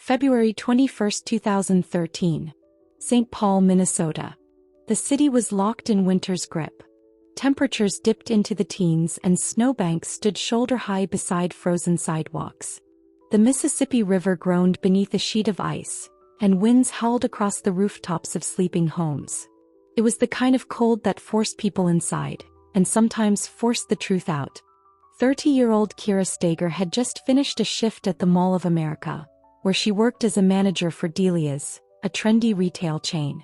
February 21, 2013. St. Paul, Minnesota. The city was locked in winter's grip. Temperatures dipped into the teens and snowbanks stood shoulder-high beside frozen sidewalks. The Mississippi River groaned beneath a sheet of ice, and winds howled across the rooftops of sleeping homes. It was the kind of cold that forced people inside, and sometimes forced the truth out. 30-year-old Kira Steger had just finished a shift at the Mall of America, where she worked as a manager for Delia's, a trendy retail chain.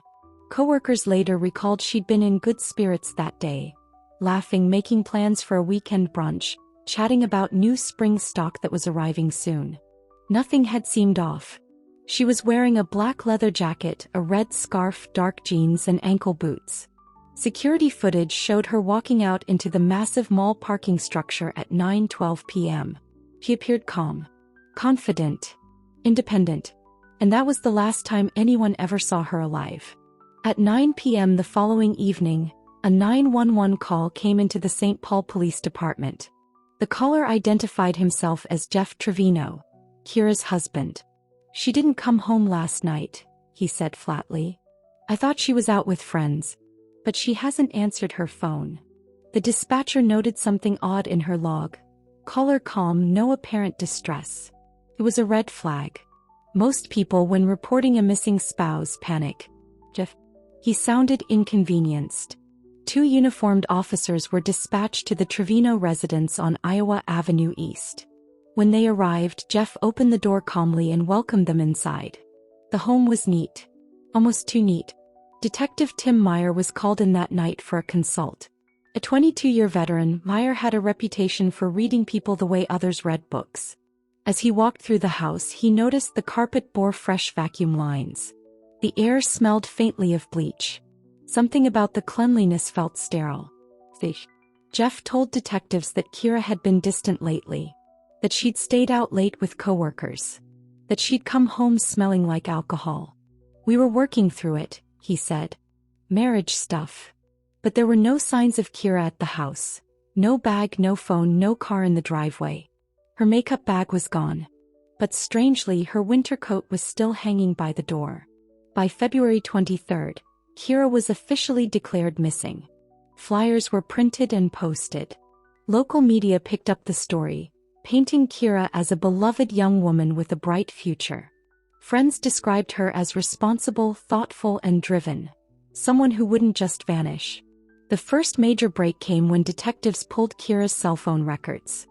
Coworkers later recalled she'd been in good spirits that day, laughing, making plans for a weekend brunch, chatting about new spring stock that was arriving soon. Nothing had seemed off. She was wearing a black leather jacket, a red scarf, dark jeans, and ankle boots. Security footage showed her walking out into the massive mall parking structure at 9:12 p.m. She appeared calm, confident, independent, and that was the last time anyone ever saw her alive. At 9 p.m. the following evening, a 911 call came into the St. Paul Police Department. The caller identified himself as Jeff Trevino, Kira's husband. "She didn't come home last night," he said flatly. "I thought she was out with friends, but she hasn't answered her phone." The dispatcher noted something odd in her log. Caller calm, no apparent distress. It was a red flag. Most people, when reporting a missing spouse, panic. Jeff. He sounded inconvenienced. 2 uniformed officers were dispatched to the Trevino residence on Iowa Avenue East. When they arrived, Jeff opened the door calmly and welcomed them inside. The home was neat. Almost too neat. Detective Tim Meyer was called in that night for a consult. A 22-year veteran, Meyer had a reputation for reading people the way others read books. As he walked through the house, he noticed the carpet bore fresh vacuum lines. The air smelled faintly of bleach. Something about the cleanliness felt sterile. Jeff told detectives that Kira had been distant lately, that she'd stayed out late with coworkers, that she'd come home smelling like alcohol. "We were working through it," he said. "Marriage stuff." But there were no signs of Kira at the house. No bag, no phone, no car in the driveway. Her makeup bag was gone. But strangely, her winter coat was still hanging by the door. By February 23, Kira was officially declared missing. Flyers were printed and posted. Local media picked up the story, painting Kira as a beloved young woman with a bright future. Friends described her as responsible, thoughtful, and driven. Someone who wouldn't just vanish. The first major break came when detectives pulled Kira's cell phone records.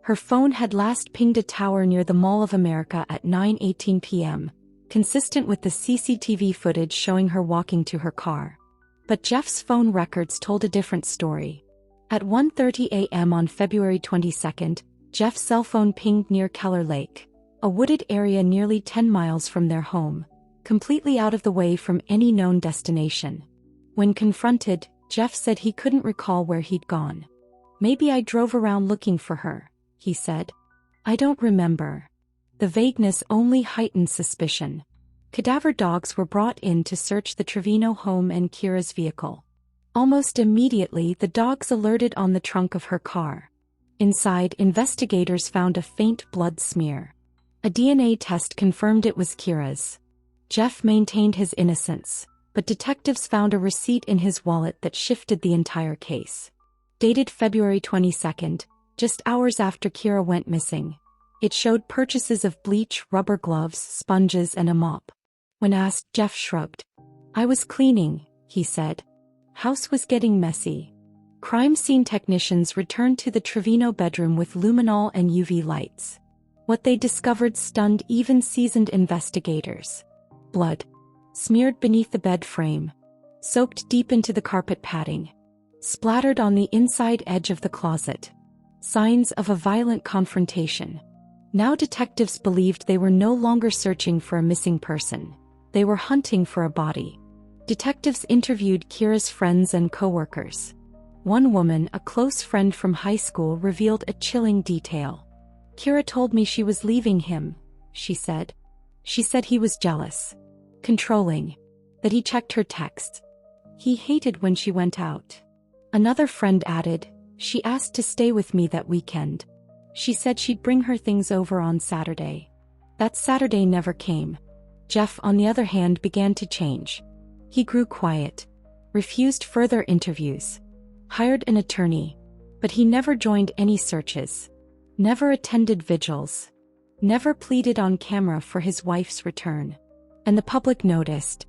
Her phone had last pinged a tower near the Mall of America at 9:18 p.m., consistent with the CCTV footage showing her walking to her car. But Jeff's phone records told a different story. At 1:30 a.m. on February 22, Jeff's cell phone pinged near Keller Lake, a wooded area nearly 10 miles from their home, completely out of the way from any known destination. When confronted, Jeff said he couldn't recall where he'd gone. "Maybe I drove around looking for her," he said. "I don't remember." The vagueness only heightened suspicion. Cadaver dogs were brought in to search the Trevino home and Kira's vehicle. Almost immediately, the dogs alerted on the trunk of her car. Inside, investigators found a faint blood smear. A DNA test confirmed it was Kira's. Jeff maintained his innocence, but detectives found a receipt in his wallet that shifted the entire case. Dated February 22, just hours after Kira went missing. It showed purchases of bleach, rubber gloves, sponges, and a mop. When asked, Jeff shrugged. "I was cleaning," he said. "House was getting messy." Crime scene technicians returned to the Trevino bedroom with luminol and UV lights. What they discovered stunned even seasoned investigators. Blood. Smeared beneath the bed frame. Soaked deep into the carpet padding. Splattered on the inside edge of the closet. Signs of a violent confrontation. Now detectives believed they were no longer searching for a missing person. They were hunting for a body. Detectives interviewed Kira's friends and coworkers. One woman, a close friend from high school, revealed a chilling detail. "Kira told me she was leaving him," she said. "She said he was jealous. Controlling. That he checked her texts. He hated when she went out." Another friend added, "She asked to stay with me that weekend. She said she'd bring her things over on Saturday." That Saturday never came. Jeff, on the other hand, began to change. He grew quiet, refused further interviews, hired an attorney, but he never joined any searches, never attended vigils, never pleaded on camera for his wife's return. And the public noticed.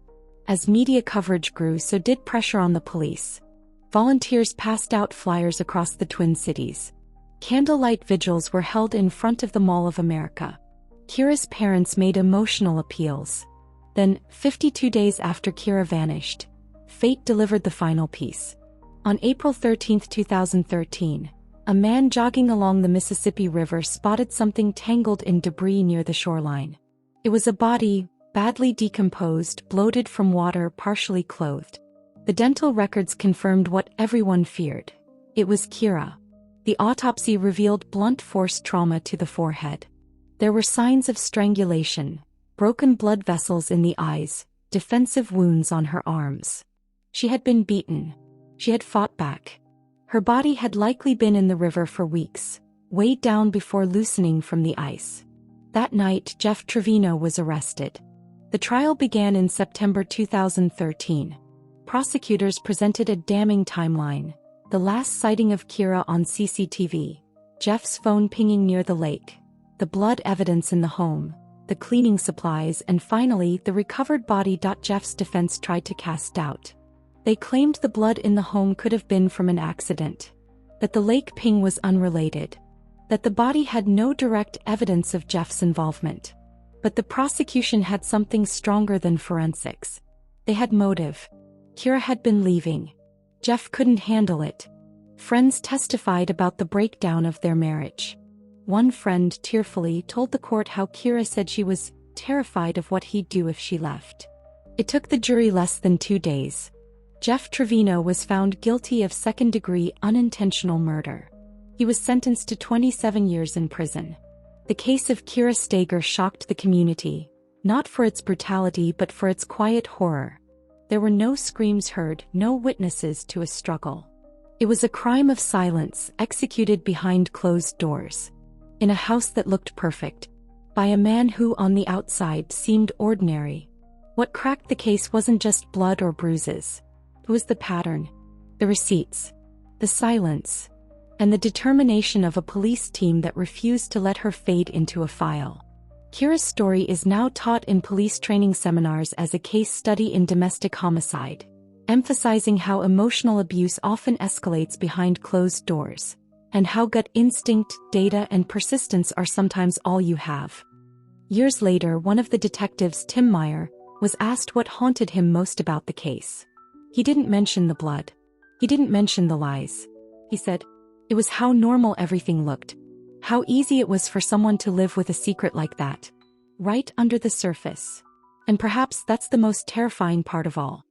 As media coverage grew, so did pressure on the police. Volunteers passed out flyers across the Twin Cities. Candlelight vigils were held in front of the Mall of America. Kira's parents made emotional appeals. Then, 52 days after Kira vanished, fate delivered the final piece. On April 13, 2013, a man jogging along the Mississippi River spotted something tangled in debris near the shoreline. It was a body, badly decomposed, bloated from water, partially clothed. The dental records confirmed what everyone feared. It was Kira. The autopsy revealed blunt force trauma to the forehead. There were signs of strangulation, broken blood vessels in the eyes, defensive wounds on her arms. She had been beaten. She had fought back. Her body had likely been in the river for weeks, weighed down before loosening from the ice. That night, Jeff Trevino was arrested. The trial began in September 2013. Prosecutors presented a damning timeline: the last sighting of Kira on CCTV, Jeff's phone pinging near the lake, the blood evidence in the home, the cleaning supplies, and finally the recovered body. Jeff's defense tried to cast doubt. They claimed the blood in the home could have been from an accident, that the lake ping was unrelated, that the body had no direct evidence of Jeff's involvement. But the prosecution had something stronger than forensics. They had motive. Kira had been leaving. Jeff couldn't handle it. Friends testified about the breakdown of their marriage. One friend tearfully told the court how Kira said she was terrified of what he'd do if she left. It took the jury less than 2 days. Jeff Trevino was found guilty of second-degree unintentional murder. He was sentenced to 27 years in prison. The case of Kira Steger shocked the community, not for its brutality but for its quiet horror. There were no screams heard, no witnesses to a struggle. It was a crime of silence, executed behind closed doors, in a house that looked perfect, by a man who on the outside seemed ordinary. What cracked the case wasn't just blood or bruises. It was the pattern, the receipts, the silence, and the determination of a police team that refused to let her fade into a file. Kira's story is now taught in police training seminars as a case study in domestic homicide, emphasizing how emotional abuse often escalates behind closed doors, and how gut instinct, data, and persistence are sometimes all you have. Years later, one of the detectives, Tim Meyer, was asked what haunted him most about the case. He didn't mention the blood. He didn't mention the lies. He said, "It was how normal everything looked. How easy it was for someone to live with a secret like that, right under the surface. And perhaps that's the most terrifying part of all.